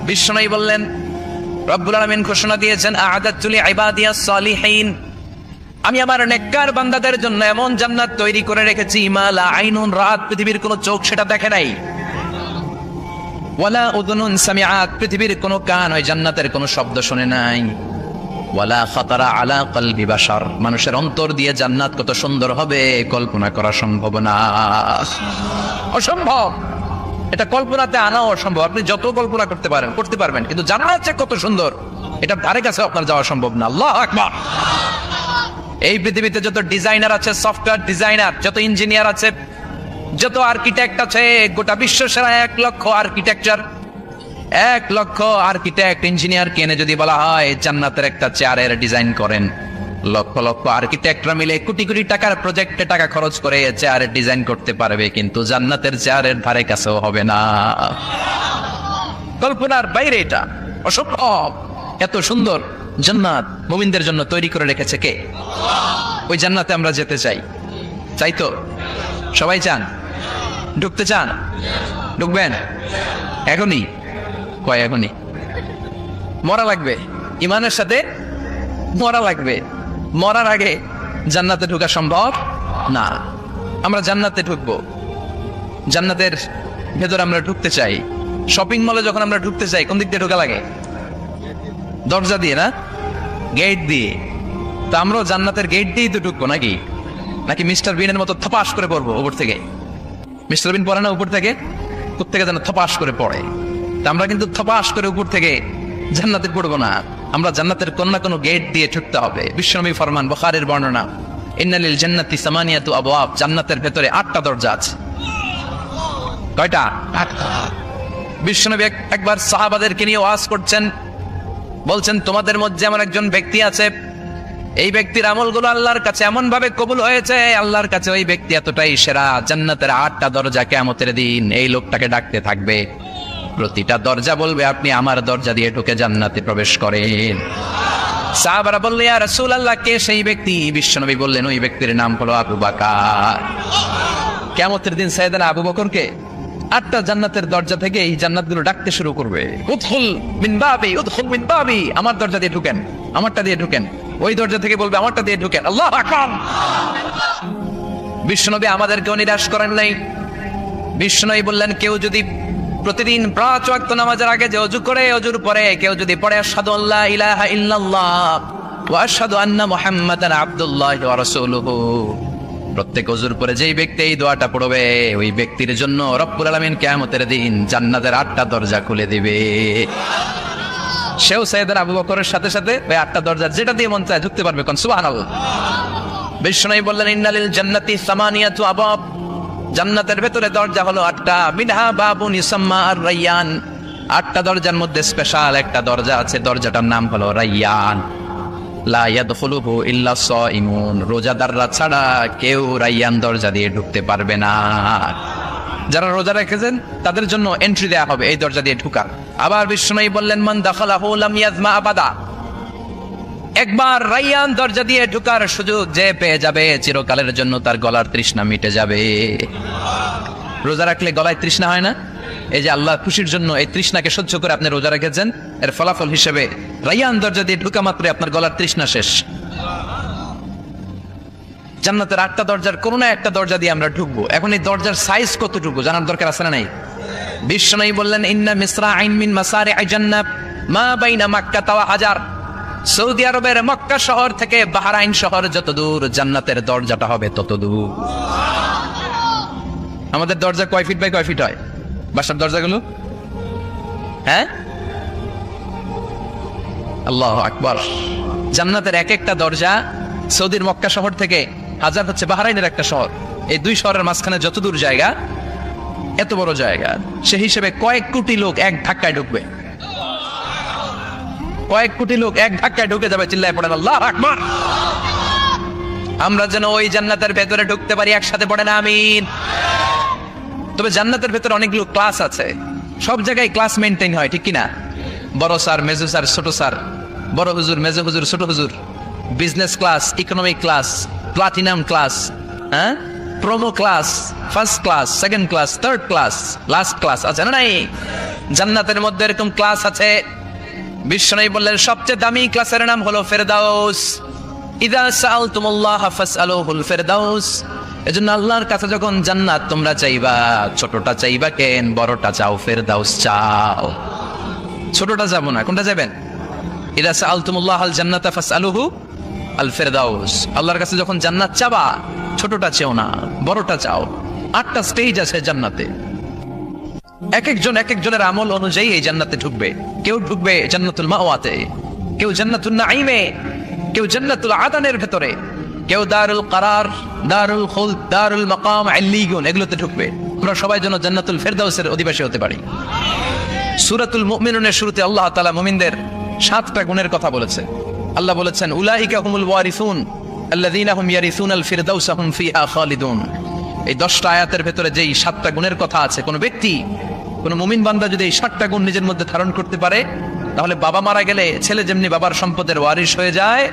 বিশ্বনবী বললেন, রব্বুল আলামিন ঘোষণা দিয়েছেন, আ'আদাতু লিইবাদিয়াস সালিহিন, আমি আমার নেককার বান্দাদের জন্য এমন জান্নাত তৈরি করে রেখেছি, মা লা আইনুন রাত, পৃথিবীর কোনো চোখ সেটা দেখে নাই, ওয়ালা উযুনুন সামিআত, পৃথিবীর কোনো কান ওই জান্নাতের কোনো শব্দ শুনে নাই, ওয়ালা খাতারা আলা কলবি বাশার, মানুষের অন্তর দিয়ে জান্নাত কত সুন্দর হবে কল্পনা করা সম্ভব না, অসম্ভব। এটা কল্পনাতে আনা অসম্ভব। আপনি যত কল্পনা করতে পারবেন, কিন্তু জান্নাত যে কত সুন্দর এটা ধারে কাছে আপনার যাওয়া সম্ভব না। আল্লাহু আকবার। এই পৃথিবীতে যত ডিজাইনার আছে, সফটওয়্যার ডিজাইনার, যত ইঞ্জিনিয়ার আছে, যত আর্কিটেক্ট আছে, গোটা বিশ্ব সেরা 1 লক্ষ আর্কিটেকচার, 1 লক্ষ আর্কিটেক্ট ইঞ্জিনিয়ার কেনে যদি বলা হয় জান্নাতের একটা চেয়ারের ডিজাইন করেন, লক্ষ লক্ষ আর্কিটেক্টরা মিলে কোটি কোটি টাকার প্রজেক্টে টাকা খরচ করে চেয়ারের ডিজাইন করতে পারবে, কিন্তু জান্নাতের চেয়ারের ধারে কাছেও হবে না। কল্পনার বাইরে, এটা অসম্ভব। এত সুন্দর জান্নাত মুমিনদের জন্য তৈরি করে রেখেছে কে? ওই জান্নাতে আমরা যেতে চাই। চাই তো? সবাই চান? ঢুকতে চান? ঢুকবেন এখনই? কয় এখনই? মরা লাগবে, ইমানের সাথে মরা লাগবে। মরার আগে জান্নাতে ঢোকা সম্ভব না। আমরা জান্নাতে ঢুকবো, জান্নাতের ভেতরে আমরা ঢুকতে চাই। শপিং মলে যখন আমরা ঢুকতে চাই, কোন দিক দিয়ে ঢোকা লাগে? দরজা দিয়ে না, গেট দিয়ে। তো আমরাও জান্নাতের গেট দিয়েই তো ঢুকবো নাকি? নাকি মিস্টার বিনের মতো থপাস করে পড়বো উপর থেকে? মিস্টার বিন পড়ে না উপর থেকে? কোত্থেকে যেন থপাস করে পড়ে। তা আমরা কিন্তু থপাস করে উপর থেকে জান্নাতে পড়বো না, আমরা জান্নাতের কোন না কোনো গেট দিয়ে ঢুকতে হবে। বিশ্বনবী ফরমান, বুখারীর বর্ণনা, ইন্নালিল জান্নাতি সামানিয়াতু আবওয়াব, জান্নাতের ভেতরে 8টা দরজা আছে। কয়টা? 8টা। বিশ্বনবী একবার সাহাবাদেরকে নিয়ে ওয়াজ করছেন, বলছেন, তোমাদের মধ্যে এমন একজন ব্যক্তি আছে, এই ব্যক্তির আমলগুলো আল্লাহর কাছে এমন ভাবে কবুল হয়েছে, আল্লাহর কাছে ওই ব্যক্তি এতটাই সেরা, জান্নাতের 8টা দরজা কিয়ামতের দিন এই লোকটাকে ডাকতে থাকবে। প্রতিটা দরজা বলবে, আপনি আমার দরজা দিয়ে ঢুকে জান্নাতে প্রবেশ করেন। সাহাবারা বললেন, ইয়া রাসূলুল্লাহ, কে সেই ব্যক্তি? বিশ্বনবী বললেন, ওই ব্যক্তির নাম হলো আবু বকর। কিয়ামতের দিন সাইয়েদনা আবু বকরকে 8টা জান্নাতের দরজা থেকে এই জান্নাতগুলো ডাকতে শুরু করবে, উদখুল মিন বাবি, উদখুল মিন বাবি, আমার দরজা দিয়ে ঢুকেন, আমারটা দিয়ে ঢুকেন। ওই দরজা থেকে বলবে, আমারটা দিয়ে ঢুকেন। আল্লাহু আকবার। বিশ্বনবী আমাদেরকেও নিরাশ করেন নাই। বিশ্বনবী বললেন, কেউ যদি প্রতিদিন 5 ওয়াক্ত নামাজের আগে যে ওযু করে, ওযুর পরে কেউ যদি পড়ে আশহাদু আল্লা ইলাহা ইল্লাল্লাহ ওয়া আশহাদু আন্না মুহাম্মাদান আবদুল্লাহি ওয়া রাসূলুহু, প্রত্যেক ওযুর পরে যেই ব্যক্তি এই দোয়াটা পড়বে, ওই ব্যক্তির জন্য রব্বুল আলামিন কিয়ামতের দিন জান্নাতের 8টা দরজা খুলে দিবে। সেও সাইয়েদনা আবু বকরের সাথে সাথে ওই 8টা দরজা যেটা দিয়ে মন চায় ঢুকতে পারবে। কোন সুবহানাল্লাহ। বিশ্বনবী বললেন, ইন্নালিল জান্নাতি সামানিয়াতু আবওয়াব, জান্নাতের ভেতরে দরজা হলো 8টা, মিনহা বাবুন ইউসাম্মা আর-রায়্যান, 8টা দরজার মধ্যে স্পেশাল একটা দরজা আছে, দরজাটার নাম হলো রায়্যান। লা ইয়াদখুলুহু ইল্লা সাইমুন, রোজাদাররা ছাড়া কেউ রায়্যান দরজা দিয়ে ঢুকতে পারবে না। যারা রোজা রেখেছেন তাদের জন্য এন্ট্রি দেয়া হবে এই দরজা দিয়ে ঢুকার। আবার বিশ্বনবী বললেন, মান দাখালাহু লাম ইয়াজমা আবাদা, একবার রায়্যান দরজা দিয়ে ঢুকার সুযোগ যে পেয়ে যাবে, চিরকালের জন্য তার গলার তৃষ্ণা মিটে যাবে। রোজা রাখলে গলায় তৃষ্ণা হয় না? এই যে আল্লাহ খুশির জন্য এই তৃষ্ণাকে সহ্য করে আপনি রোজা রেখেছেন, এর ফলাফল হিসেবে রায়্যান দরজা দিয়ে ঢুকা মাত্রই আপনার গলার তৃষ্ণা শেষ। জান্নাতের 8টা দরজার কোন না একটা দরজা দিয়ে আমরা ঢুকবো। এখন এই দরজার সাইজ কতটুকু জানার দরকার আছে না নাই? বিশ্বনবী বললেন, ইন্না মিসরাইন মিন মাসারি'আ জান্নাত মা বাইনা মাক্কা ওয়া হাজার, সৌদি আরবের মক্কা শহর থেকে বাহরাইন শহর যত দূর, জান্নাতের দরজাটা হবে তত দূর। আমাদের দরজা কয় ফিট বাই কয় ফিট হয় বাসার দরজাগুলো? হ্যাঁ, আল্লাহু আকবার। জান্নাতের এক একটা দরজা সৌদির মক্কা শহর থেকে হাজার হচ্ছে বাহরাইনের একটা শহর, এই 2 শহরের মাঝখানে যত দূর জায়গা, এত বড় জায়গা, সে হিসেবে কয়েক কোটি লোক এক ধাক্কায় ঢুকবে। কয়েক কোটি লোক এক ধাক্কায় ঢুকে যাবে। চিল্লায় পড়েন আল্লাহু আকবার। আমরা যেন ওই জান্নাতের ভেতরে ঢুকতে পারি, একসাথে পড়েন আমিন। তবে জান্নাতের ভেতরে অনেকগুলো ক্লাস আছে, সব জায়গায় ক্লাস মেনটেন হয়, ঠিক কিনা? বড় স্যার, মেজো স্যার, ছোট স্যার, বড় হুজুর, মেজো হুজুর, ছোট হুজুর, business class, economic class, platinum class, হ্যাঁ, promo class, first class, second class, third class, last class আছে না নাই? জান্নাতের মধ্যে এরকম ক্লাস আছে। বিশ্বনবী বললেন সবচেয়ে দামি ক্লাসের নাম হলো ফেরদাউস। ইযা সাআলতুমুল্লাহ ফাসআলুহুল ফেরদাউস। এজন্য আল্লাহর কাছে যখন জান্নাত তোমরা চাইবা, ছোটটা চাইবা কেন, বড়টা চাও, ফেরদাউস চাও। ছোটটা যাবো না, কোনটা যাবেন? ইযা সাআলতুমুল্লাহ আল জান্নাতা ফাসআলুহু আল ফেরদাউস। আল্লাহর কাছে যখন জান্নাত চাবা, ছোটটা চাও না, বড়টা চাও। 8টা স্টেজ আছে জান্নাতে। এক একজনের আমল অনুযায়ী এই জান্নাতে ঢুকবে। কেউ ঢুকবে জান্নাতুল মাওয়াতে, কেউ জান্নাতুল নাঈমে, কেউ জান্নাতুল আদানের ভেতরে, কেউ দারুল কারার, দারুল খুলদ, দারুল মাকাম, আল্লিগুন এগুলোতে ঢুকবে। আমরা সবাই যেন জান্নাতুল ফেরদাউসের অধিবাসী হতে পারি। সূরাতুল মুমিনুনের শুরুতে আল্লাহ তাআলা মুমিনদের 7টা গুণের কথা বলেছে। আল্লাহ বলেছেন উলাইকা হুমুল ওয়ারিসুন আল্লাযীনা হুম ইয়ারিসুনাল ফিরদাউসা হুম ফিহা খালিদুন। এই 10টা আয়াতের ভেতরে যেই 7টা গুণের কথা আছে, কোন ব্যক্তি, কোন মুমিন বান্দা যদি এই 7টা গুণ নিজের মধ্যে ধারণ করতে পারে, তাহলে বাবা মারা গেলে ছেলে যেমনি বাবার সম্পদের ওয়ারিশ হয়ে যায়,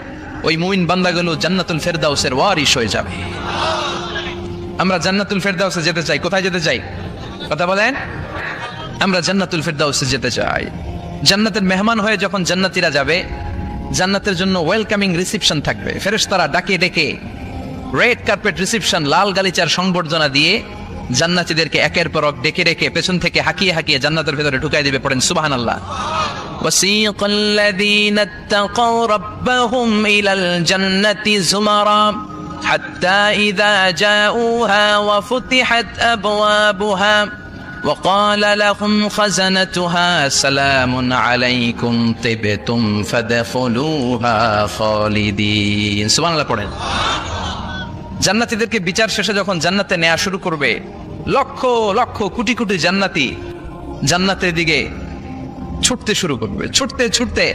ওই মুমিন বান্দাগুলো জান্নাতুল ফেরদাউসের ওয়ারিশ হয়ে যাবে। আমরা জান্নাতুল ফেরদাউসে যেতে চাই। কোথায় যেতে চাই? কথা বলেন। আমরা জান্নাতুল ফেরদাউসে যেতে চাই। জান্নাতের মেহমান হয়ে যখন জান্নাতীরা যাবে, জান্নাতের জন্য ওয়েলকামিং রিসেপশন থাকবে। ফেরেশতারা ডাকে ডেকে রেড কার্পেট রিসেপশন, লাল গালিচার সংবর্ধনা দিয়ে জান্নাতীদেরকে একের পর এক ডেকে ডেকে পেছন থেকে হাঁকিয়ে হাঁকিয়ে জান্নাতের ভেতরে ঢুকাই দিবে। পড়েন সুবহানাল্লাহ। وسيق الذين اتقوا ربهم إلى الجنة زمرا حتى إذا جاءوها وفتحت أبوابها وقال لهم خزنتها سلام عليكم طبتم فادخلوها خالدين سبحان الله পড়েন। জান্নাতীদেরকে বিচার শেষে যখন জান্নাতে নেওয়া শুরু করবে, লক্ষ লক্ষ কোটি কোটি জান্নাতি জান্নাতের দিকে ছুটতে শুরু করবে। ছুটতে ছুটতে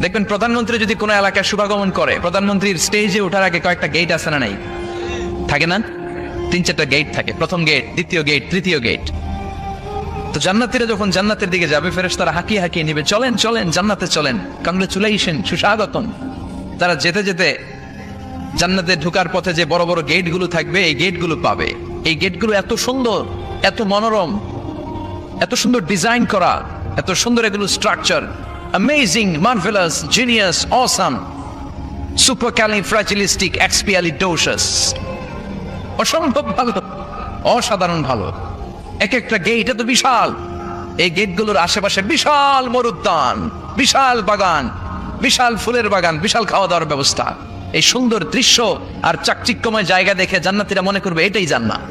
দেখবেন প্রধানমন্ত্রী যদি কোনো এলাকায় শুভাগমন করে, প্রধানমন্ত্রীর স্টেজে ওঠার আগে কয়েকটা গেট আছে না নাই? থাকে না? 3-4টা গেট থাকে। প্রথম গেট, দ্বিতীয় গেট, তৃতীয় গেট। তো জান্নাতীরা যখন জান্নাতের দিকে যাবে, ফেরেশতারা হাঁকিয়ে হাঁকিয়ে নিবে, চলেন চলেন জান্নাতে চলেন, কংগ্রেচুলেশন, সুস্বাগতম। তারা যেতে যেতে জান্নাতে ঢোকার পথে যে বড় বড় গেটগুলো থাকবে, এই গেটগুলো পাবে। এই গেটগুলো এত সুন্দর, এত মনোরম, এত সুন্দর ডিজাইন করা, এত সুন্দর এগুলো structure, amazing, marvellous, genius, awesome, supercalifragilisticexpialidocious, অসম্ভব ভালো, অসাধারণ ভালো। এক একটা গেট এত বিশাল। এই গেটগুলোর আশেপাশে বিশাল মরুদ্যান, বিশাল বাগান, বিশাল ফুলের বাগান, বিশাল খাওয়া দাওয়ার ব্যবস্থা। এই সুন্দর দৃশ্য আর চাকচিক্যময় জায়গা দেখে জান্নাতীরা মনে করবে এটাই জান্নাত।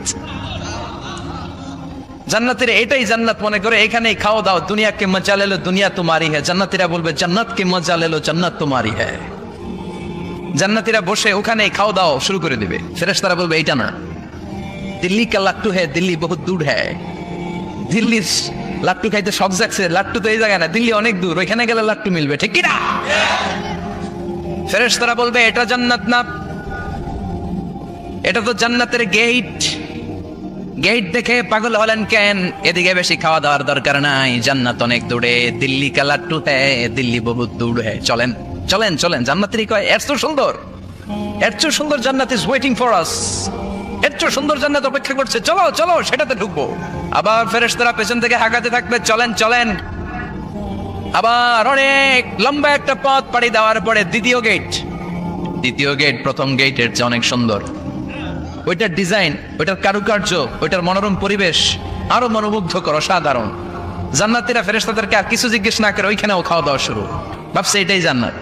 জান্নাতীরা এটাই জান্নাত মনে করে এখানেই খাওয়া দাও। দুনিয়া কে মজা লে লো, দুনিয়া তোমারি হ্যায়। জান্নাতীরা বলবে জান্নাত কে মজা লে লো, জান্নাত তোমারি হ্যায়। জান্নাতীরা বসে ওখানেই খাওয়া দাও শুরু করে দিবে। ফেরেশতারা বলবে এইটা না, দিল্লি কা লাট্টু হ্যায়, দিল্লি বহুত দূর হ্যায়। দিল্লির লাট্টু খাইতে শখ জাগছে, লাট্টু তো এই জায়গায় না, দিল্লি অনেক দূর, ওইখানে গেলে লাট্টু মিলবে, ঠিক কি না? ফেরেশতারা বলবে এটা জান্নাত না, এটা তো জান্নাতের গেট। গেট দেখে পাগল হলেন কেন? এদিকে বেশি খাওয়া দাওয়ার দরকার নাই, জান্নাত অনেক দূরে। দিল্লি কা লাট্টু হ্যায়, দিল্লি বহুত দূর হ্যায়। চলেন চলেন চলেন। জান্নাতেরই কয় এত সুন্দর, এত সুন্দর জান্নাত ইজ ওয়েটিং ফর আস। এত সুন্দর জান্নাত অপেক্ষা করছে, চলো চলো সেটাতে ঢুকবো। আবার ফেরেশতারা পেছন থেকে হাঁকাতে থাকবে, চলেন চলেন। আবার অনেক লম্বা একটা পথ পাড়ি দেওয়ার পরে দ্বিতীয় গেট প্রথম গেটের চেয়ে অনেক সুন্দর। ওইটার ডিজাইন, ওইটার কারুকার্য, ওইটার মনোরম পরিবেশ আরো মনোমুগ্ধকর, অসাধারণ। জান্নাতীরা ফেরেশতাদেরকে আর কিছু জিজ্ঞেস না করে ওইখানেও খাওয়া দাওয়া শুরু। ভাবছে এটাই জান্নাত,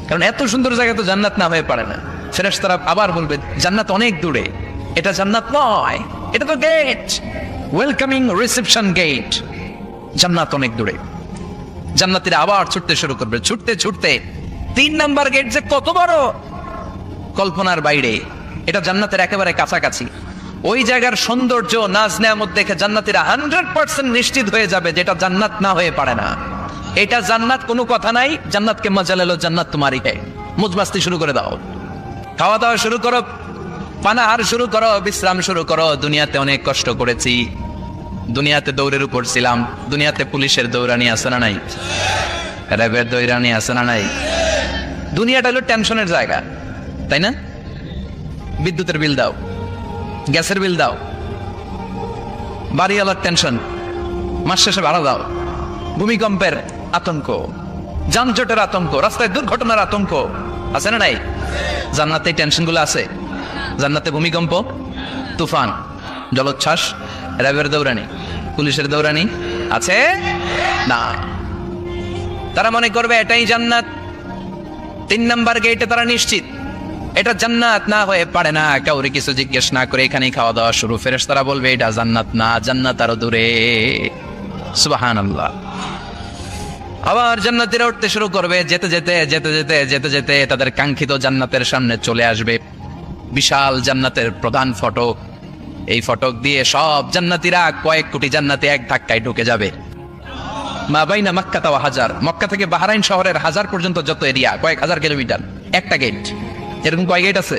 কারণ এত সুন্দর জায়গা তো জান্নাত না হয়ে পারে না। ফেরেশতারা আবার বলবে জান্নাত অনেক দূরে, এটা জান্নাত নয়, এটা তো গেট, ওয়েলকামিং রিসেপশন গেট। জান্নাত অনেক দূরে। জান্নাতীরা আবার ছুটতে শুরু করবে। ছুটতে ছুটতে 3 নাম্বার গেট যে কত বড়, কল্পনার বাইরে। এটা জান্নাতের একেবারে কাছাকাছি। ওই জায়গার সৌন্দর্য, নাজ নেয়ামত দেখে জান্নাতীরা 100% নিশ্চিত হয়ে যাবে যেটা জান্নাত না হয়ে পারে না, এটা জান্নাত, কোনো কথা নাই। জান্নাতকে মজা লেলো, জান্নাত তোমারই হ্যায়। মুজমাস্তি শুরু করে দাও, খাওয়া দাওয়া শুরু করো, পানাহার শুরু করো, বিশ্রাম শুরু করো। দুনিয়াতে অনেক কষ্ট করেছি, দুনিয়াতে দৌড়ের উপর ছিলাম, দুনিয়াতে পুলিশের দৌড়ানি আছে না নাই, র্যাবের দৌড়ানি আছে না নাই। দুনিয়াটা হলো টেনশনের জায়গা, তাই না? বিদ্যুতের বিল দাও, গ্যাসের বিল দাও, বাড়িওয়ালার টেনশন, মাস শেষে ভাড়া দাও, ভূমিকম্পের আতঙ্ক, যানজটের আতঙ্ক, রাস্তায় দুর্ঘটনার আতঙ্ক আছে না নাই? জান্নাতে টেনশনগুলো আছে। জান্নাতে ভূমিকম্প, তুফান, জলোচ্ছ্বাস, র্যাবের দৌড়ানি, পুলিশের দৌড়ানি আছে না? তারা মনে করবে এটাই জান্নাত। 3 নাম্বার গেটে তারা নিশ্চিত এটা জান্নাত না হয়ে পারে না। কাউরে কিছু জিজ্ঞেস না করে এখানেই খাওয়া দাওয়া শুরু। ফেরেশতারা বলবে এটা জান্নাত না, জান্নাত আরো দূরে। সুবহানাল্লাহ। আবার জান্নাতীরা উঠতে শুরু করবে। যেতে যেতে যেতে যেতে যেতে যেতে তাদের কাঙ্ক্ষিত জান্নাতের সামনে চলে আসবে। বিশাল জান্নাতের প্রধান ফটক। এই ফটক দিয়ে সব জান্নাতীরা, কয়েক কোটি জান্নাতি এক ধাক্কায় ঢুকে যাবে। মা বাইনা মক্কা ওয়া হাজার, মক্কা থেকে বাহরাইন শহরের হাজার পর্যন্ত যত এরিয়া, কয়েক হাজার কিলোমিটার, একটা গেট। এরকম কয় গেট আছে?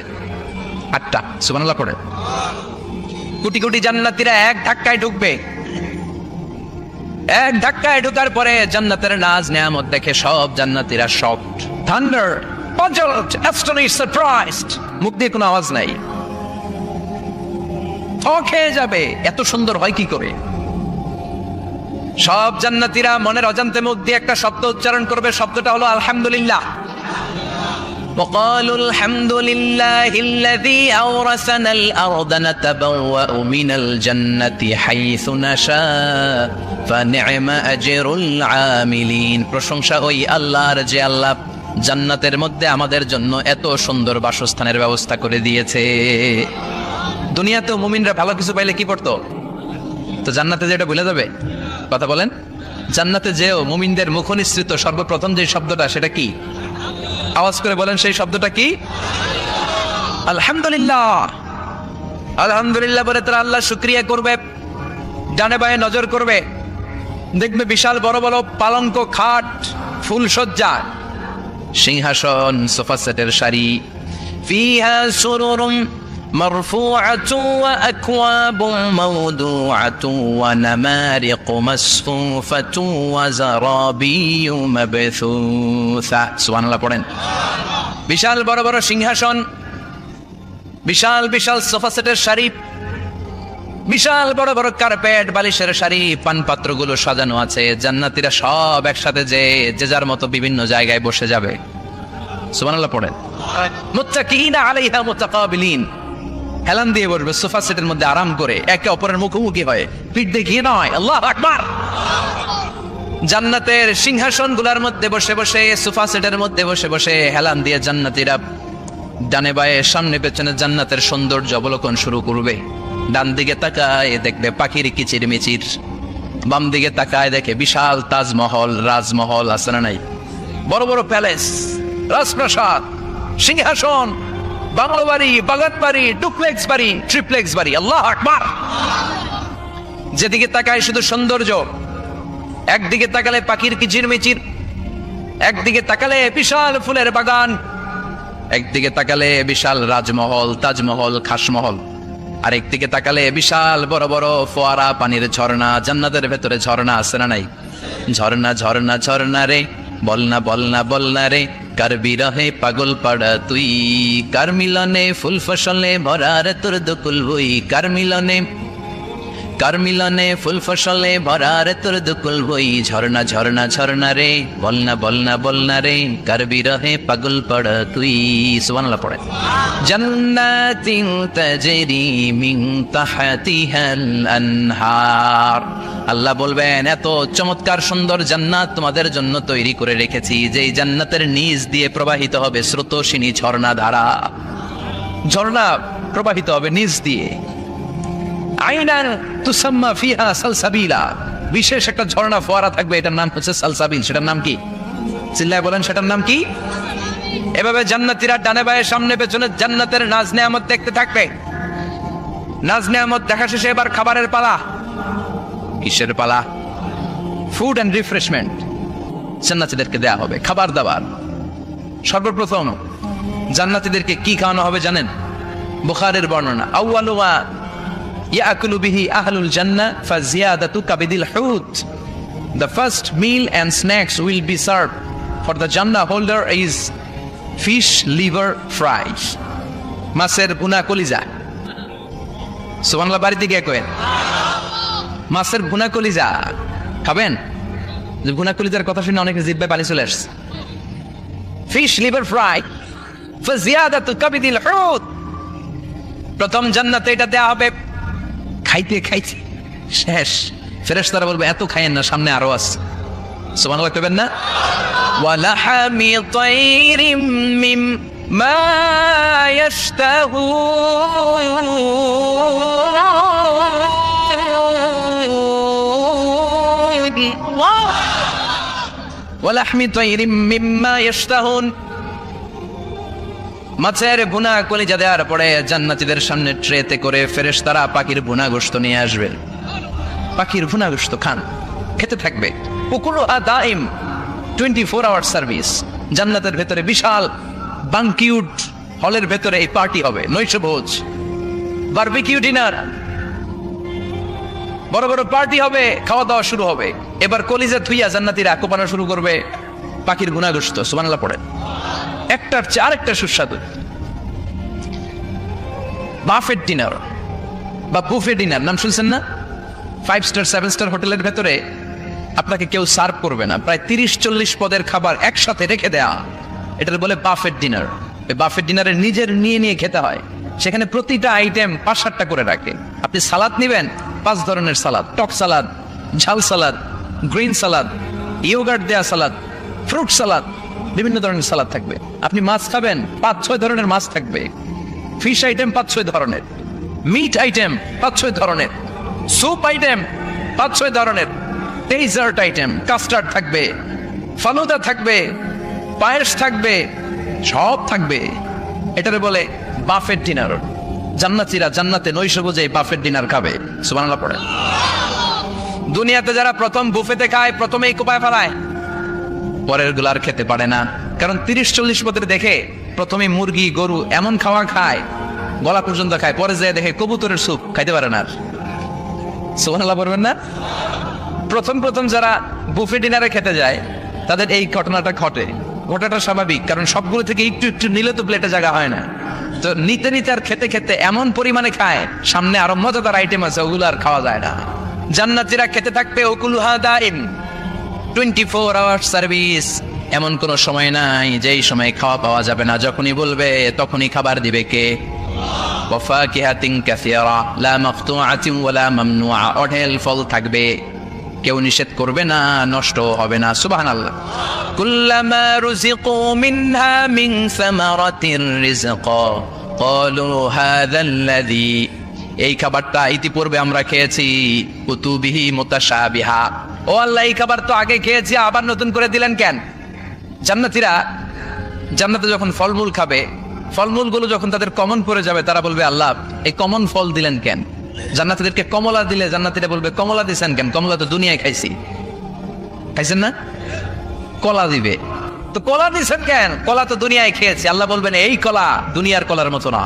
8টা। সুবহানাল্লাহ পড়ে। কোটি কোটি জান্নাতীরা এক ধাক্কায় ঢুকবে। এক ধাক্কায় ঢোকার পরে জান্নাতের নাজ নেয়ামত দেখে সব জান্নাতীরা shocked, thunder, puzzled, astonished, surprised. মুখ দিয়ে কোনো আওয়াজ নাই, থ খেয়ে যাবে। এত সুন্দর হয় কি করে? সব জান্নাতীরা মনের অজান্তে মুখ দিয়ে একটা শব্দ উচ্চারণ করবে। শব্দটা হলো আলহামদুলিল্লাহ। وقالوا الحمد لله الذي أورثنا الأرض نتبوأ من الجنة حيث نشاء فنعم أجر العاملين। প্রশংসা ওই আল্লাহর যে আল্লাহ জান্নাতের মধ্যে আমাদের জন্য এত সুন্দর বাসস্থানের ব্যবস্থা করে দিয়েছে। দুনিয়াতে মুমিনরা ভালো কিছু পাইলে কি পড়তো? তো জান্নাতে যেটা ভুলে যাবে। কথা বলেন। জান্নাতে যেও মুমিনদের মুখ নিঃসৃত সর্বপ্রথম যে শব্দটা, সেটা কি? আওয়াজ করে বলেন, সেই শব্দটা কি? আলহামদুলিল্লাহ। আলহামদুলিল্লাহ বলে তারা আল্লাহ শুকরিয়া করবে। ডানে বায়ে নজর করবে, দেখবে বিশাল বড় বড় পালঙ্ক, খাট, ফুলসজ্জা, সিংহাসন, সোফা সেটের সারি। ফিহা সুরুরুম মারফুআতুন ওয়া আকওয়াবুন মাওদুআতুন ওয়া নামারিকু মাসফুফাতুন ওয়া যারাবিয়্যু মাবথুসা। সুবহানাল্লাহ পড়েন। বিশাল বড় বড় সিংহাসন, বিশাল বিশাল সোফা সেটের সারি, বিশাল বড় বড় কার্পেট, বালিশের সারি, পানপাত্রগুলো সাজানো আছে। জান্নাতীরা সব একসাথে যে যার মতো বিভিন্ন জায়গায় বসে যাবে। সুবহানাল্লাহ পড়েন। মুত্তাকিনা আলাইহা মুতাকাবিলিন, হেলান দিয়ে বসবে সোফা সেটের মধ্যে আরাম করে, একে অপরের মুখোমুখি হয়ে, পিঠ দেখিয়ে নয়। আল্লাহু আকবার। জান্নাতের সিংহাসনগুলোর মধ্যে বসে বসে, সোফা সেটের মধ্যে বসে বসে হেলান দিয়ে জান্নাতীরা ডানে বায়ে সামনে পেছনে জান্নাতের সৌন্দর্য অবলোকন শুরু করবে। ডান দিকে তাকায় দেখবে পাখির কিচির মিচির, বাম দিকে তাকায় দেখে বিশাল তাজমহল, রাজমহল আছে না নাই? বড় বড় প্যালেস, রাজপ্রাসাদ, সিংহাসন, বাংলো বাড়ি, বাগান বাড়ি, ডুপ্লেক্স বাড়ি, ট্রিপ্লেক্স বাড়ি। আল্লাহু আকবার। যেদিকে তাকায় শুধু সৌন্দর্য। একদিকে তাকালে পাখির কিচির মিচির, একদিকে তাকালে বিশাল ফুলের বাগান, একদিকে তাকালে বিশাল রাজমহল, তাজমহল, খাসমহল, আর একদিকে তাকালে বিশাল বড় বড় ফোয়ারা, পানির ঝর্ণা। জান্নাতের ভেতরে ঝর্ণা আছে না নাই? ঝর্ণা ঝর্ণা ঝর্ণা রে, বলনা বলনা বলনা রে, কার বিরহে পাগল পাড়া তুই, কার মিলনে ফুল ফসলে ভরা রে তোর দুকুল বই, কার মিলনে ফুল ফসলে ভরা রে তোর দুকুল বই। ঝর্ণা ঝর্ণা ঝর্ণা রে, বলনা বলনা বলনা রে, কার বিরহে পাগল পাড়া তুই। সুবহানাল্লাহ পড়ে। জান্নাতিন তাজরি মিন তাহতিহাল আনহার। আল্লাহ বলবেন এত চমৎকার সুন্দর জান্নাত তোমাদের জন্য তৈরি করে রেখেছি, যেই জান্নাতের নিচ দিয়ে প্রবাহিত হবে স্রোতস্বিনী ঝর্ণা ধারা। ঝর্ণা প্রবাহিত হবে নিচ দিয়ে। আইনান তুসাম্মা ফিহা সালসাবিলা, বিশেষ একটা ঝর্ণা ফোয়ারা থাকবে, এটার নাম হচ্ছে সালসাবিল। সেটার নাম কি? চিল্লায় বলেন, সেটার নাম কি? এভাবে জান্নাতীরা ডানে বায়ে সামনে পেছনে জান্নাতের নাজ নেয়ামত দেখতে থাকবে। নাজ নেয়ামত দেখা শেষে এবার খাবারের পালা। কিসের পালা? ফুড এন্ড রিফ্রেশমেন্ট জান্নাতীদেরকে দেয়া হবে, খাবার দাবার। সর্বপ্রথম জান্নাতীদেরকে কি খাওয়ানো হবে জানেন? বুখারীর বর্ণনা, আউয়ালু মা ইয়াকুলু বিহি আহলুল জান্নাহ ফাজিয়াদাতু কাবিদিল হুত। The first meal and snacks will be served for the Jannah holder is fish liver fries, মাছের ভুনা কলিজা। সুবহানাল্লাহ বাড়িতে গিয়ে কয়েন। মাছের ভুনা কলিজা খাবেন? যে ভুনা কলিজার কথা শুনে অনেকের জিহ্বায় পানি চলে আসছে। ফিশ লিভার ফ্রাই ফাজিয়াদাতু কাবিদিল হুত, প্রথম জান্নাতে এটা দেয়া হবে। খাইতে খাইতে শেষ, ফেরেশতারা বলবে এত খাইয়েন না, সামনে আরো আছে। সুবহানাল্লাহ কইবেন না? ওয়া লাহামি তাইরিম মিম্মা ইয়াশতাহুন, ওয়া লাহমি তাইরিম মিম্মা ইয়াশতাহুন, মাছের ভুনা কলিজা দেওয়ার পরে জান্নাতীদের সামনে ট্রেতে করে ফেরেশতারা পাখির ভুনা গোশত নিয়ে আসবেন। পাখির ভুনা গোশত খান, খেতে থাকবে। উকুলুহা দাইম, 24 আওয়ার সার্ভিস। জান্নাতের ভেতরে বিশাল বানকিউট হলের ভেতরে এই পার্টি হবে, নৈশভোজ, বারবিকিউ ডিনার, বড় বড় পার্টি হবে, খাওয়া দাওয়া শুরু হবে। এবার কলিজা থুইয়া জান্নাতীরা কোপানো শুরু করবে পাখির ভুনা গোশত। সুবহানাল্লাহ পড়ে। একটার চেয়ে আরেকটা সুস্বাদু। বাফেট ডিনার বা বুফে ডিনার নাম শুনছেন না? 5 স্টার 7 স্টার হোটেলের ভেতরে আপনাকে কেউ সার্ভ করবে না, প্রায় 30-40 পদের খাবার একসাথে রেখে দেয়া, এটার বলে বাফেট ডিনার। এই বাফেট ডিনারে নিজের নিয়ে নিয়ে খেতে হয়। সেখানে প্রতিটা আইটেম 5-7টা করে রাখে। আপনি সালাদ নিবেন, 5 ধরনের সালাদ, টক সালাদ, ঝাল সালাদ, গ্রিন সালাদ, ইয়োগার্ট দেয়া সালাদ, ফ্রুট সালাদ, বিভিন্ন ধরনের সালাদ থাকবে। আপনি মাছ খাবেন, 5-6 ধরনের মাছ থাকবে। ফিশ আইটেম 5-6 ধরনের, মিট আইটেম 5-6 ধরনের, স্যুপ আইটেম 5-6 ধরনের, ডেজার্ট আইটেম, কাস্টার্ড থাকবে, ফালুদা থাকবে, পায়েস থাকবে, সব থাকবে। এটারে বলে বাফেট ডিনার। জান্নাতীরা জান্নাতে নৈশভোজে বাফেট ডিনার খাবে। সুবহানাল্লাহ পড়ে। দুনিয়াতে যারা প্রথম বুফেতে খায়, প্রথমেই কোপায় ফেলায়, পরের গুলার খেতে পারে না। কারণ 30-40 পদের দেখে প্রথমে মুরগি গরু এমন খাওয়া খায়, গলা পর্যন্ত খায়, পরে যায় দেখে কবুতরের স্যুপ, খাইতে পারে না। সুবহানাল্লাহ বলবেন না? প্রথম প্রথম যারা বুফে ডিনারে খেতে যায় তাদের এই ঘটনাটা ঘটে। ঘটাটা স্বাভাবিক, কারণ সবগুলো থেকে একটু একটু নিলে তো প্লেটে জায়গা হয় না। তো নিতে নিতে আর খেতে খেতে এমন পরিমাণে খায়, সামনে আরো মজাদার আইটেম আছে, ওগুলো আর খাওয়া যায় না। জান্নাতীরা খেতে থাকবে উকুলুহা দাইম, 24 আওয়ার সার্ভিস। এমন কোন সময় নাই যেই সময় খাওয়া পাওয়া যাবে না। যখনই বলবে তখনই খাবার দিবে কে? ওয়াফাকিহাতিন কাসীরা লা মাকতুআতিন ওয়ালা মামনুআ, অঢেল ফল থাকবে, কেউ নিষেধ করবে না, নষ্ট হবে না। সুবহানাল্লাহ। কুল্লামা রুজিকু মিনহা মিন সামারাতির রিজকা ক্বালু হাযাল্লাযী, এই খাবারটা ইতিপূর্বে আমরা খেয়েছি, কুতুবিহি মুতাশাবিহা, ও আল্লাহ এই খাবার তো আগে খেয়েছি, আবার নতুন করে দিলেন কেন? জান্নাতীরা জান্নাতে যখন ফলমূল খাবে, ফলমূলগুলো যখন তাদের কমন পড়ে যাবে, তারা বলবে আল্লাহ এই কমন ফল দিলেন কেন? জান্নাতীদেরকে কমলা দিলে জান্নাতীরা বলবে কমলা দিছেন কেন? কমলা তো দুনিয়ায় খাইছি। খাইছেন না? কলা দিবে, তো কলা দিছেন কেন? কলা তো দুনিয়ায় খেয়েছি। আল্লাহ বলবেন এই কলা দুনিয়ার কলার মতো না,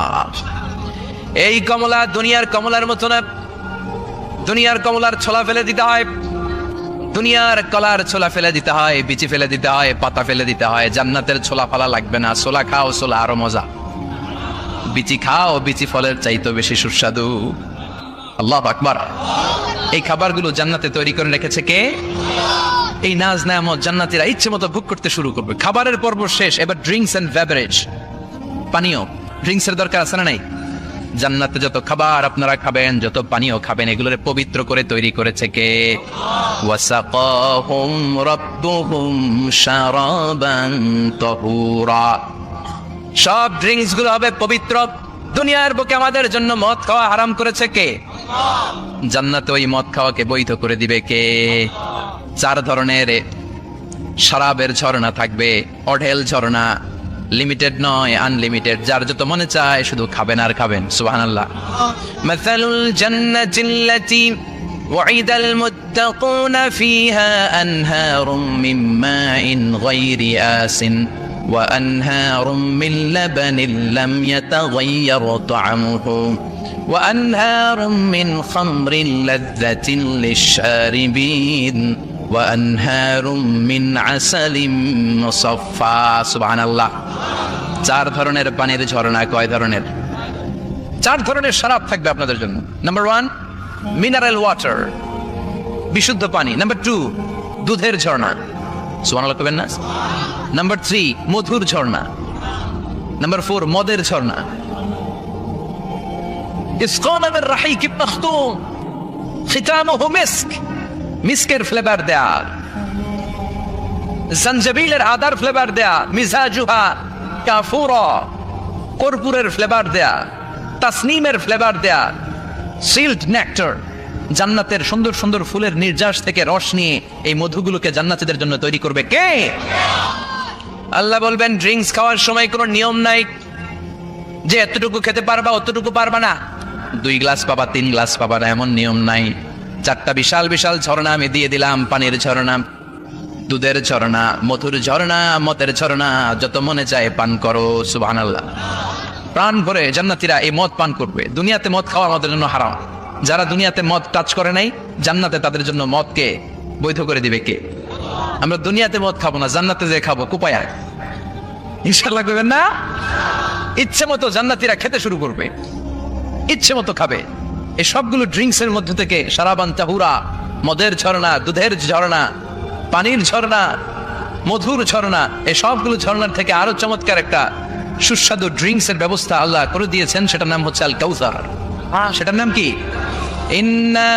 এই কমলা দুনিয়ার কমলার মতো না। দুনিয়ার কমলার ছোলা ফেলে দিতে হয়, দুনিয়ার কলার ছোলা ফেলে দিতে হয়, বিচি ফেলে দিতে হয়, পাতা ফেলে দিতে হয়। জান্নাতের ছোলা ফালা লাগবে না, ছোলা খাও, ছোলা আরো মজা। বিচি খাও, বিচি ফলের চাইতো বেশি সুস্বাদু। আল্লাহু আকবার। এই খাবারগুলো জান্নাতে তৈরি করে রেখেছে কে? এই নাজ নেয়ামত জান্নাতীরা ইচ্ছে মতো ভোগ করতে শুরু করবে। খাবারের পর্ব শেষ, এবার ড্রিঙ্কস এন্ড বেভারেজ, পানীয়। ড্রিঙ্কসের দরকার আছে না নাই? জান্নাতে যত খাবার আপনারা খাবেন, যত পানীয় খাবেন, এগুলোরে পবিত্র করে তৈরি করেছে কে? ওয়াসাকাহুম রাব্বুহুম শারাবান তাহুরা, সব ড্রিঙ্কস গুলো হবে পবিত্র। দুনিয়ার বুকে আমাদের জন্য মদ খাওয়া হারাম করেছে কে? জান্নাতে ওই মদ খাওয়াকে বৈধ করে দিবে কে? 4 ধরনের শরাবের ঝর্ণা থাকবে, অঢেল ঝর্ণা, লিমিটেড নয়, আনলিমিটেড। যার যত মনে চায় শুধু খাবেন আর খাবেন। সুবহানাল্লাহ। মাসালুল জান্নাতিল্লাতী ওয়াইদাল মুত্তাকুনা ফিহা আনহারুম মিন মাইন গায়রি আসিন ওয়া আনহারুম মিন লাবানিন লাম ইয়াতাগায়্যার তা'আমুহু ওয়া আনহারুম মিন খামরিন লাযযাতিন লিশ-শারিবিন ওয়া আনহারুম মিন আসালিম মুসাফফা। সুবহানাল্লাহ। 4 ধরনের পানির ঝর্ণা। কয় ধরনের? 4 ধরনের শরাব থাকবে আপনাদের জন্য। নাম্বার 1 মিনারেল ওয়াটার, বিশুদ্ধ পানি। নাম্বার 2 দুধের ঝর্ণা, সুবহানাল্লাহ কবেন না। নাম্বার 3 মধুর ঝর্ণা। নাম্বার 4 মদের ঝর্ণা। ইসকানা মির রাহিক মাখতুম খিতামুহু মিস্ক, মিস্কের ফ্লেভার দেয়া, জঞ্জাবিলের আদার ফ্লেভার দেয়া, মিজাজুহা কাফুরা, কর্পূরের ফ্লেভার দেয়া, তাসনিমের ফ্লেভার দেয়া, সিল্ড নেক্টার, জান্নাতের সুন্দর সুন্দর ফুলের নির্যাস থেকে রস নিয়ে এই মধুগুলোকে জান্নাতীদের জন্য তৈরি করবে কে? আল্লাহ বলবেন ড্রিঙ্কস খাওয়ার সময় কোনো নিয়ম নাই যে এতটুকু খেতে পারবা অতটুকু পারবা না, 2 গ্লাস পাবা 3 গ্লাস পাবা না, এমন নিয়ম নাই। 4টা বিশাল বিশাল ঝর্ণা আমি দিয়ে দিলাম, পানির ঝর্ণা, দুধের ঝর্ণা, মধুর ঝর্ণা, মদের ঝর্ণা, যত মনে চায় পান করো। সুবহানাল্লাহ। প্রাণ ভরে জান্নাতীরা এই মদ পান করবে। দুনিয়াতে মদ খাওয়া আমাদের জন্য হারাম। যারা দুনিয়াতে মদ টাচ করে নাই, জান্নাতে তাদের জন্য মদকে বৈধ করে দিবে কে? আমরা দুনিয়াতে মদ খাবো না, জান্নাতে যে খাবো কুপায়া, ইনশাআল্লাহ করবেন না? ইচ্ছে মতো জান্নাতীরা খেতে শুরু করবে, ইচ্ছে মতো খাবে। এই সবগুলো ড্রিঙ্কস এর মধ্যে থেকে শারাবান তাহুরা, মদের ঝর্ণা, দুধের ঝর্ণা, পানির ঝর্ণা, মধুর ঝর্ণা, এই সবগুলো ঝর্ণার থেকে আরো চমৎকার একটা সুস্বাদু ড্রিঙ্কস এর ব্যবস্থা আল্লাহ করে দিয়েছেন। সেটার নাম হচ্ছে আল কাউসার। সেটার নাম কি? ইন্না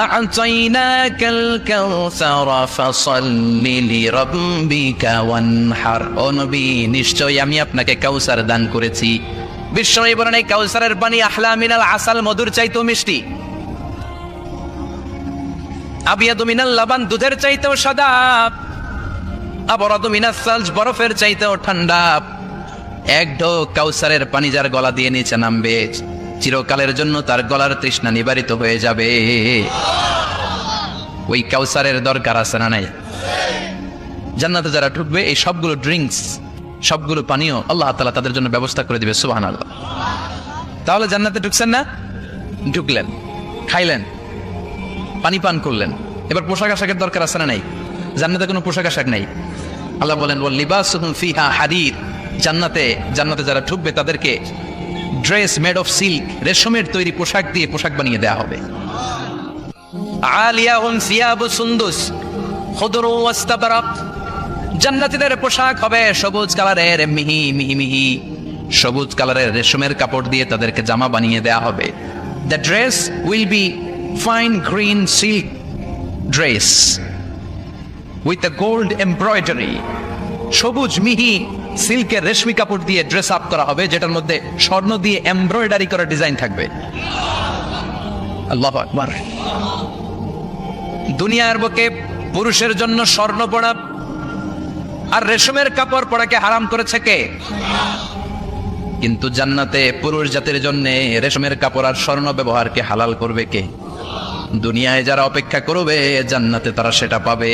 আ'তাইনাকাল কাউসার ফাসাল্লি লিরাব্বিকা ওয়ানহার। ও নবী, নিশ্চয়ই আমি আপনাকে কাউসার দান করেছি। বিশ্বনবী বলেন এই কাউসারের পানি আহলা মিনাল আসাল, মধুর চাইতেও মিষ্টি। আবিয়াদু মিনাল লাবান, দুধের চাইতেও সাদা। আবরাদু মিনাস সালজ, বরফের চাইতেও ঠান্ডা। এক ঢোক কাউসারের পানি যার গলা দিয়ে নিচে নামবে, চিরকালের জন্য তার গলার তৃষ্ণা নিবারিত হয়ে যাবে। ওই কাউসারের দরকার আছে না নাই? জান্নাতে যারা ঢুকবে এই সবগুলো ড্রিঙ্কস, সবগুলো পানীয় আল্লাহ তাআলা তাদের জন্য ব্যবস্থা করে দিবে। সুবহানাল্লাহ। তাহলে জান্নাতে ঢুকছেন না? ঢুকলেন, খাইলেন, পানি পান করলেন, এবার পোশাক আশাকের দরকার আছে না নাই? জান্নাতে কোনো পোশাক আশাক নাই। আল্লাহ বলেন ওয়াল লিবাসুহুম ফিহা হাদির, জান্নাতে যারা ঢুকবে তাদেরকে ড্রেস মেড অফ সিল্ক, রেশমের তৈরি পোশাক দিয়ে পোশাক বানিয়ে দেওয়া হবে। আলিয়াহুম সিয়াবু সুন্দুস খুদরু ওয়াস্তাবরাক, জান্নাতীদের পোশাক হবে সবুজ কালারের, মিহি মিহি মিহি সবুজ কালারের রেশমের কাপড় দিয়ে তাদেরকে জামা বানিয়ে দেওয়া হবে। The dress will be fine green silk dress with a gold embroidery, সবুজ মিহি সিল্কের রেশমি কাপড় দিয়ে ড্রেস আপ করা হবে, যেটার মধ্যে স্বর্ণ দিয়ে এমব্রয়ডারি করা ডিজাইন থাকবে। আল্লাহু আকবার। দুনিয়ার বুকে পুরুষের জন্য স্বর্ণ পরা আর রেশমের কাপড় পরাকে হারাম করেছে কে? কিন্তু জান্নাতে পুরুষ জাতির জন্য রেশমের কাপড় আর স্বর্ণ ব্যবহারকে হালাল করবে কে? দুনিয়ায় যারা অপেক্ষা করবে জান্নাতে তারা সেটা পাবে।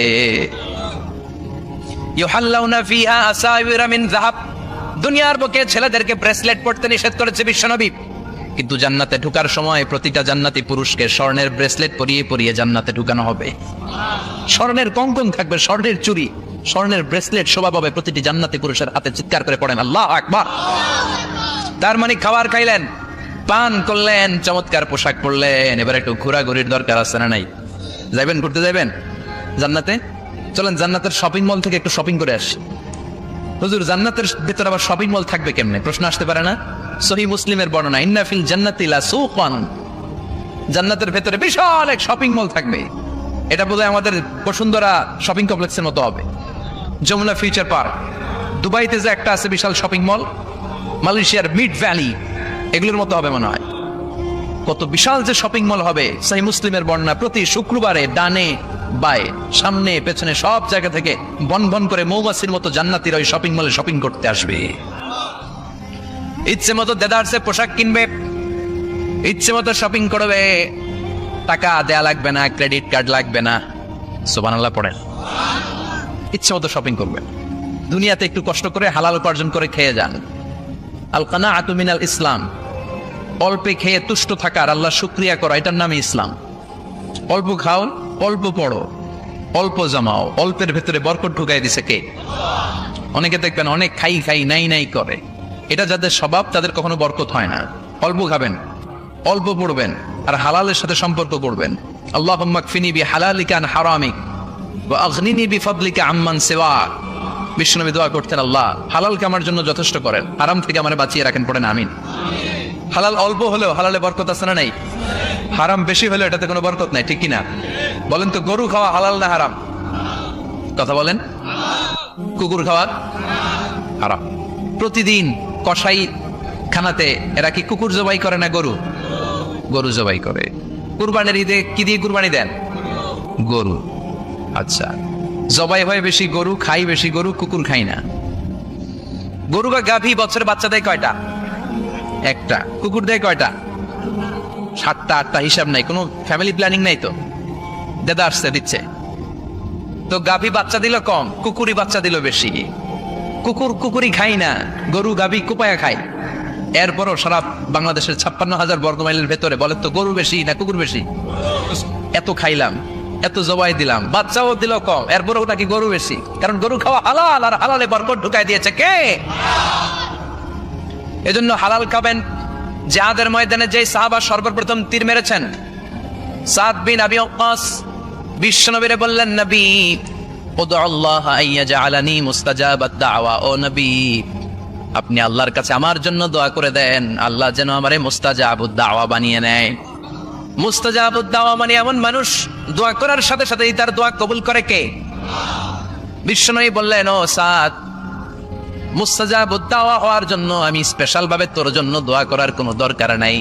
ইউহাল্লাউনা ফিহা আসাওয়িরা মিন যাহাব, দুনিয়ার বুকে ছেলেদেরকে ব্রেসলেট পরতে নিষেধ করেছে বিশ্বনবী, কিন্তু জান্নাতে ঢোকার সময় প্রতিটা জান্নাতি পুরুষকে স্বর্ণের ব্রেসলেট পরিয়ে পরিয়ে জান্নাতে ঢুকানো হবে। স্বর্ণের কঙ্কন থাকবে, স্বর্ণের চুড়ি, স্বর্ণের ব্রেসলেট শোভা পাবে প্রতিটি জান্নাতি পুরুষের হাতে। চিৎকার করে পড়েন আল্লাহু আকবার। তার মানে খাবার খাইলেন, পান করলেন, চমৎকার পোশাক পরলেন, এবার একটু ঘোরাঘুরির দরকার আছে না নাই? যাইবেন, ঘুরতে যাইবেন জান্নাতে? চলেন জান্নাতের শপিং মল থেকে একটু শপিং করে আসি। হুজুর জান্নাতের ভিতরে আবার শপিং মল থাকবে কেমনে? প্রশ্ন আসতে পারে না? সহিহ মুসলিমের বর্ণনা, ইন্না ফিল জান্নাতি লা সুকান, জান্নাতের ভিতরে বিশাল এক শপিং মল থাকবে। এটা বোধহয় আমাদের বসুন্ধরা শপিং কমপ্লেক্সের মতো হবে, যমুনা ফিউচার পার্ক। দুবাইতে যে একটা আছে বিশাল শপিং মল, মালয়েশিয়ার মিড ভ্যালি, এগুলোর মতো হবে মনে হয়। কত বিশাল যে শপিং মল হবে। সহিহ মুসলিমের বর্ণনা, প্রতি শুক্রবারে ডানে বায়ে সামনে পেছনে সব জায়গা থেকে বন বন করে মৌমাছির মতো জান্নাতীরা ওই শপিং মলে শপিং করতে আসবে। ইচ্ছে মতো দেদারসে পোশাক কিনবে, ইচ্ছে মতো শপিং করবে, টাকা দেয়া লাগবে না, ক্রেডিট কার্ড লাগবে না। সুবহানাল্লাহ পড়েন। ইচ্ছে মতো শপিং করবে। দুনিয়াতে একটু কষ্ট করে হালাল উপার্জন করে খেয়ে যান। আল কানাআতু মিনাল ইসলাম, অল্পে খেয়ে তুষ্ট থাকার, আল্লাহ শুকরিয়া করা, এটার নামই ইসলাম। অল্প খাও, অল্প পড়ো, অল্প জমাও, অল্পের ভেতরে বরকত ঢুকাই দিছে কে? অনেকে দেখবেন অনেক খাই খাই নাই নাই করে, এটা যাদের স্বভাব তাদের কখনো বরকত হয় না। অল্প খাবেন, অল্প পড়বেন, আর হালালের সাথে সম্পর্ক করবেন। আল্লাহুম্মা কফিনি বিহালালিকা আন হারামিক ওয়া আগনিনি বিফাদলিকা আম্মান সিওয়াক। বিশ্বনবী দোয়া করতেন, আল্লাহ হালালকে আমার জন্য যথেষ্ট করেন, হারাম থেকে আমারে বাঁচিয়ে রাখেন, পড়েন আমিন। হালাল অল্প হলেও হালালে বরকত আছে না নাই? হারাম বেশি হলেও এটাতে কোনো বরকত নাই, ঠিক কিনা? বলেন তো, গরু খাওয়া হালাল না হারাম? কথা বলেন। কুকুর খাওয়া হারাম। প্রতিদিন কসাই খানাতে এরা কি কুকুর জবাই করে না গরু? গরু জবাই করে। কুরবানির ঈদে কি দিয়ে কুরবানি দেন? গরু। আচ্ছা, জবাই হয় বেশি গরু, খাই বেশি গরু, কুকুর খাই না। গরু বা গাভী বছরে বাচ্চা দেয় কয়টা? একটা। কুকুর দেয় কয়টা? 7টা 8টা, হিসাব নাই, কোনো ফ্যামিলি প্ল্যানিং নাই তো, দাদা আসছে দিচ্ছে। তো গাভী বাচ্চা দিল কম, কুকুরই বাচ্চা দিল বেশি। কুকুরই খাই না, গরু গাভী কুপায়া খায়। এরপরও সারা বাংলাদেশের 56,000 বর্গমাইলের ভেতরে বলে তো গরু বেশি না কুকুর বেশি? এত খাইলাম, এত জবাই দিলাম, বাচ্চাও দিল কম, এরপরও নাকি গরু বেশি। কারণ গরু খাওয়া হালাল, আর হালালে বরকত ঢুকাই দিয়েছে কে? এজন্য হালাল খাবেন। জিহাদের ময়দানে যে সাহাবা সর্বপ্রথম তীর মেরেছেন, সাদ বিন আবি ওয়াক্কাস, বিশ্বনবীরে বললেন, নবী উদউ আল্লাহ আইয়াজআলানি মুস্তাজাবাদ দাওয়া। ও নবী, আপনি আল্লাহর কাছে আমার জন্য দোয়া করে দেন, আল্লাহ যেন আমারে মুস্তাজাবুদ দাওয়া বানিয়ে নেয়। মুস্তাজাবুদ দাওয়া মানে এমন মানুষ, দোয়া করার সাথে সাথেই তার দোয়া কবুল করে কে? বিশ্বনবী বললেন, ও সাদ, মুস্তাজাবুদ দাওয়া হওয়ার জন্য আমি স্পেশাল ভাবে তোর জন্য দোয়া করার কোনো দরকার নাই।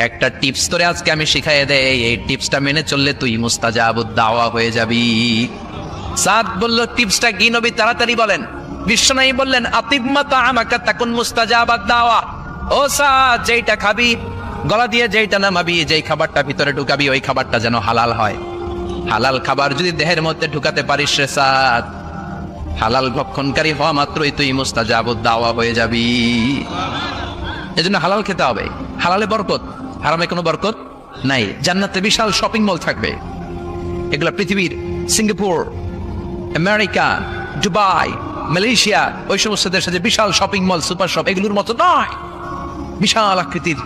একটা টিপস তোরে আজকে আমি শিখাইয়ে দেই, এই টিপসটা মেনে চললে তুই মুস্তাজাবুদ দাওয়া হয়ে যাবি। সাদ বলল, টিপসটা কি নবী? তাড়াতাড়ি বলেন। বিশ্বনবী বললেন, আতিম্মা তাআমাকা তাকুন মুস্তাজাবাদ দাওয়া। ও সাদ, যেইটা খাবি, গলা দিয়ে যেইটা নামাবি, যেই খাবারটা ভিতরে ঢুকাবি, ওই খাবারটা যেন হালাল হয়। হালাল খাবার যদি দেহের মধ্যে ঢুকাতে পারিস রে সাদ, হালাল ভক্ষণকারী হওয়া মাত্রই তুই মুস্তাজাবুদ দাওয়া হয়ে যাবি। এজন্য হালাল খেতে হবে, হালালে বরকত, হারামে কোনো বরকত নাই। জান্নাতে বিশাল শপিং মল থাকবে, এগুলা পৃথিবীর সিঙ্গাপুর, আমেরিকা, দুবাই, মালয়েশিয়া, ওই সমস্ত দেশে যে বিশাল শপিং মল, সুপার শপ, এগুলোর মতো নয়। বিশাল আকৃতির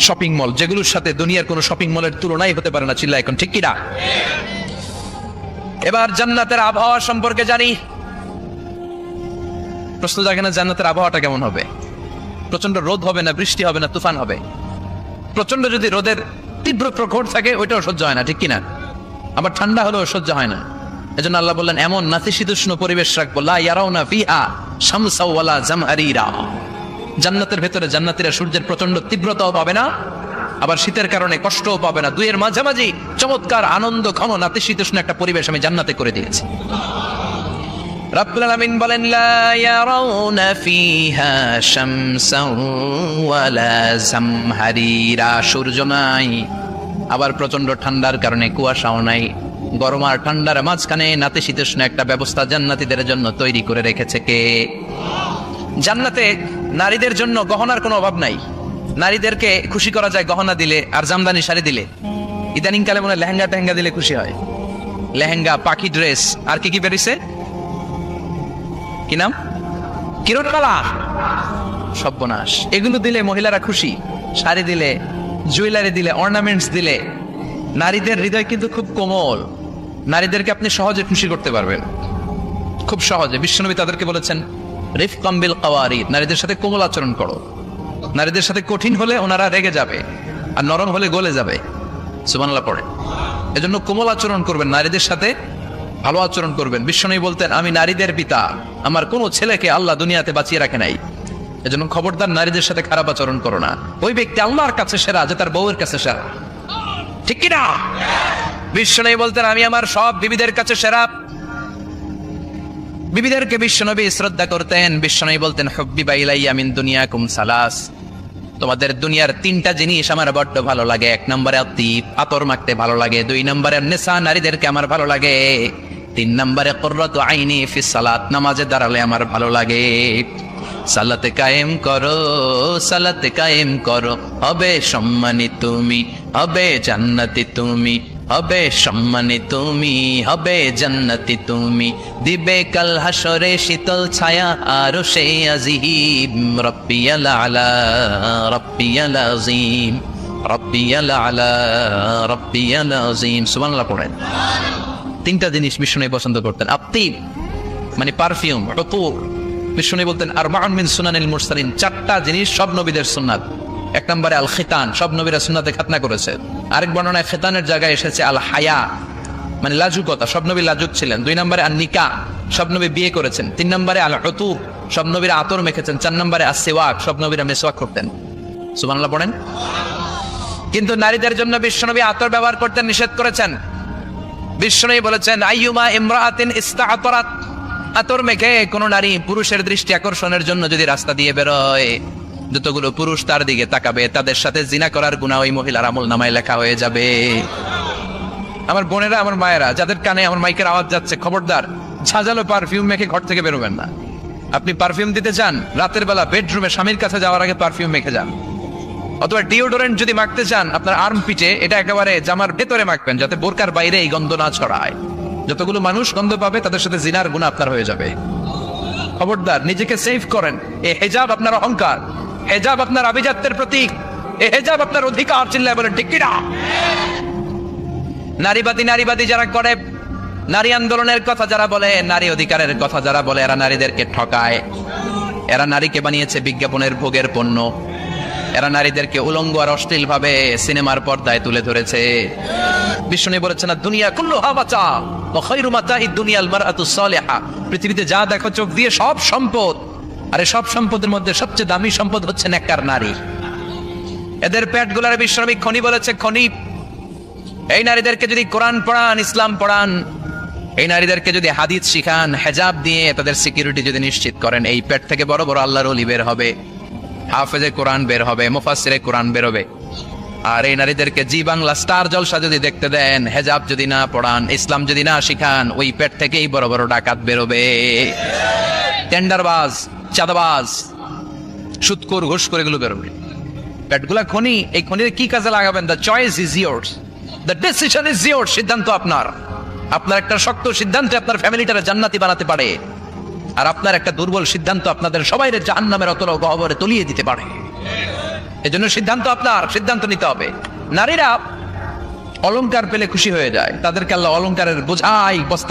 শপিং মল, যেগুলোর সাথে দুনিয়ার কোনো শপিং মলের তুলনাই হতে পারে না। চিল্লা এখন ঠিক কিনা? এবার জান্নাতের আবহাওয়া সম্পর্কে জানি। প্রশ্ন জাগে না, জান্নাতের আবহাওয়াটা কেমন হবে? প্রচন্ড রোদ হবে না, বৃষ্টি হবে না, তুফান হবে? প্রচন্ড যদি রোদের তীব্র প্রখর থাকে, ওইটাও সহ্য হয় না, ঠিক কিনা? আবার ঠান্ডা হলেও সহ্য হয় না। এজন্য আল্লাহ বললেন, এমন নাতিশীতোষ্ণ পরিবেশ রাখবো, লা ইয়ারাউনা ফিহা শামসা ওয়ালা জামহারিরা। জান্নাতের ভেতরে জান্নাতীরা সূর্যের প্রচন্ড তীব্রতাও পাবে না, আবার শীতের কারণে কষ্টও পাবে না। দুইয়ের মাঝামাঝি চমৎকার আনন্দ ঘন নাতিশীতোষ্ণ একটা পরিবেশ আমি জান্নাতে করে দিয়েছি। রাব্বুল আলামিন বলেন, লা ইয়ারাউনা ফিহা শামসা ওয়ালা জামহারিরা। সূর্য নাই, আবার প্রচন্ড ঠান্ডার কারণে কুয়াশাও নাই। গরম আর ঠান্ডার মাঝখানে নাতিশীতোষ্ণ একটা ব্যবস্থা জান্নাতীদের জন্য তৈরি করে রেখেছে কে? জান্নাতে নারীদের জন্য গহনার কোনো অভাব নাই। নারীদেরকে খুশি করা যায় গহনা দিলে আর জামদানি শাড়ি দিলে। ইদানিং কালে মনে লেহেঙ্গা টেহেঙ্গা দিলে খুশি হয়। লেহেঙ্গা, পাখি ড্রেস, আর কি কি বেরিয়েছে, কি নাম? কিরণমালা, সর্বনাশ। এগুলো দিলে মহিলারা খুশি। শাড়ি দিলে, জুয়েলারি দিলে, অর্নামেন্টস দিলে। নারীদের হৃদয় কিন্তু খুব কোমল, নারীদেরকে আপনি সহজে খুশি করতে পারবেন, খুব সহজে। বিশ্বনবী তাদেরকে বলেছেন, রিফকাম বিল কাওয়ারিদ, নারীদের সাথে কোমল আচরণ করো। নারীদের সাথে কঠিন হলে ওনারা রেগে যাবে, আর নরম হলে গলে যাবে। সুবহানাল্লাহ পড়ে। এজন্য কোমল আচরণ করবেন, নারীদের সাথে ভালো আচরণ করবেন। বিশ্বনবী বলতেন, আমি নারীদের পিতা, আমার কোনো ছেলেকে আল্লাহ দুনিয়াতে বাঁচিয়ে রাখে নাই। এজন্য খবরদার নারীদের সাথে খারাপ আচরণ করো না। ওই ব্যক্তি আল্লাহর কাছে সেরা যে তার বউয়ের কাছে সেরা, ঠিক কিনা? বিশ্বনবী বলতেন, আমি আমার সব বিবিদের কাছে সেরা। বিবিদেরকে বিশ্বনবী শ্রদ্ধা করতেন। বিশ্বনবী বলতেন, হুব্বিবা ইলাইয়া মিন দুনিয়াকুম সালাস, তোমাদের দুনিয়ার 3টা জিনিস আমার বড্ড ভালো লাগে। 1 নম্বরে আতিব, আতর মাখতে ভালো লাগে। 2 নম্বরে নেশা, নারীদেরকে আমার ভালো লাগে। 3 নম্বরে কুররাতু আইনি ফিস সালাত, নামাজে দাঁড়ালে আমার ভালো লাগে। সালাতে কায়েম করো, সালাতে কায়েম করো, হবে সম্মানী তুমি, হবে জান্নাতি তুমি। হবে সম্মানী তুমি, হবে জান্নাতি তুমি, দিবে কাল হাসরে শীতল ছায়া আরো সে আজিম। রব্বিয়াল আলা রব্বিয়াল আযীম রব্বিয়াল আলা রব্বিয়াল আযীম। সুবহানাল্লাহ পড়েন। তিনটা জিনিস বিষ্ণু পছন্দ করতেন। আত্তিব মানে পারফিউম, উতুর। বিষ্ণু বলতেন আরবাউন মিন সুনানিল মুরসালিন, চারটা জিনিস সব নবীদের সুন্নাত। এক নম্বরে আল খিতান, সব নবীরা সুন্নাতে খাতনা করেছে। আরেক বর্ণনায় খিতানের জায়গায় এসেছে আল হায়া মানে লাজুকতা, সব নবী লাজুক ছিলেন। দুই নম্বরে আন নিকাহ, সব নবী বিয়ে করেছেন। তিন নম্বরে আল উতুর, সব নবীরা আতর মেখেছেন। চার নম্বরে আস সিওয়াক, সব নবীরা মিসওয়াক করতেন। সুবহানাল্লাহ পড়েন। কিন্তু নারীদের জন্য বিশ্বনবী আতর ব্যবহার করতে নিষেধ করেছেন। বিশ্বনবী বলেছেন আইয়ুমা ইমরাআতিন ইস্তাআতারাত, আতর মেখে কোন নারী পুরুষের দৃষ্টি আকর্ষণের জন্য যদি রাস্তা দিয়ে বেরোয়, যতগুলো পুরুষ তার দিকে তাকাবে তাদের সাথে জিনা করার গুনাহ ওই মহিলার আমলনামায় লেখা হয়ে যাবে। আমার বোনেরা, আমার মায়েরা, যাদের কানে আমার মাইকের আওয়াজ যাচ্ছে, খবরদার ঝাঁঝালো পারফিউম মেখে ঘর থেকে বেরোবেন না। আপনি পারফিউম দিতে চান, রাতের বেলা বেডরুমে স্বামীর কাছে যাওয়ার আগে পারফিউম মেখে যান। অথবা ডিওডোরেন্ট যদি মাখতে চান, আপনার আর্ম পিটে এটা একেবারে জামার ভেতরে মাখবেন, যাতে বোরকার বাইরে এই গন্ধ না ছড়ায়। যতগুলো মানুষ গন্ধ পাবে তাদের সাথে জিনার গুনাহ আপনার হয়ে যাবে। খবরদার নিজেকে সেভ করেন। এই হেজাব আপনার অহংকার, হেজাব আপনার আভিজাত্যের প্রতীক, এই হেজাব আপনার অধিকার। চিল্লায় বলেন ঠিক কিনা? নারীবাদী যারা করে, নারী আন্দোলনের কথা যারা বলে, নারী অধিকারের কথা যারা বলে, এরা নারীদেরকে ঠকায়। এরা নারীকে বানিয়েছে বিজ্ঞাপনের ভোগের পণ্য। এরা নারীদেরকে উলঙ্গ আর অশ্লীল ভাবে সিনেমার পর্দায় তুলে ধরেছে। বিষ্ণু বলেছেন দুনিয়া কুল্লুহা মাতা ওয়া খায়রু মাতাইদ দুনিয়াল মারআতুস সালিহা, পৃথিবীতে যা দেখো চোখ দিয়ে সব সম্পদ, আর এই সব সম্পদের মধ্যে সবচেয়ে দামি সম্পদ হচ্ছে নেককার নারী। এদের পেটগুলার বিশ্বনবী খনি বলেছে, খনি। এই নারীদেরকে যদি কোরআন পড়ান, ইসলাম পড়ান, এই নারীদেরকে যদি হাদিস শিখান, হেজাব দিয়ে তাদের সিকিউরিটি যদি নিশ্চিত করেন, এই পেট থেকে বড় বড় আল্লাহর ওলি বের হবে, হাফেজে কোরআন বের হবে, মুফাসসিরে কোরআন বের হবে। আর এই নারীদেরকে জি বাংলা স্টার জলসা যদি দেখতে দেন, হেজাব যদি না পড়ান, ইসলাম যদি না শিখান, ওই পেট থেকেই বড় বড় ডাকাত বেরোবে, টেন্ডারবাজ, চাঁদাবাজ, সুদখোর, ঘুষখোর, এগুলো বেরোবে। পেটগুলা খনি, এই খনির কি কাজে লাগাবেন? The choice is yours, the decision is yours. সিদ্ধান্ত আপনার। আপনার একটা শক্ত সিদ্ধান্ত আপনার ফ্যামিলিটারে জান্নাতি বানাতে পারে, আর আপনার একটা দুর্বল সিদ্ধান্ত আপনাদের সবাইরে জাহান্নামের অতল গহ্বরে তলিয়ে দিতে পারে। এজন্য সিদ্ধান্ত আপনার, সিদ্ধান্ত নিতে হবে। নারীরা অলংকার পেলে খুশি হয়ে যায়, তাদেরকে আল্লাহ অলংকারের বোঝাই বস্তা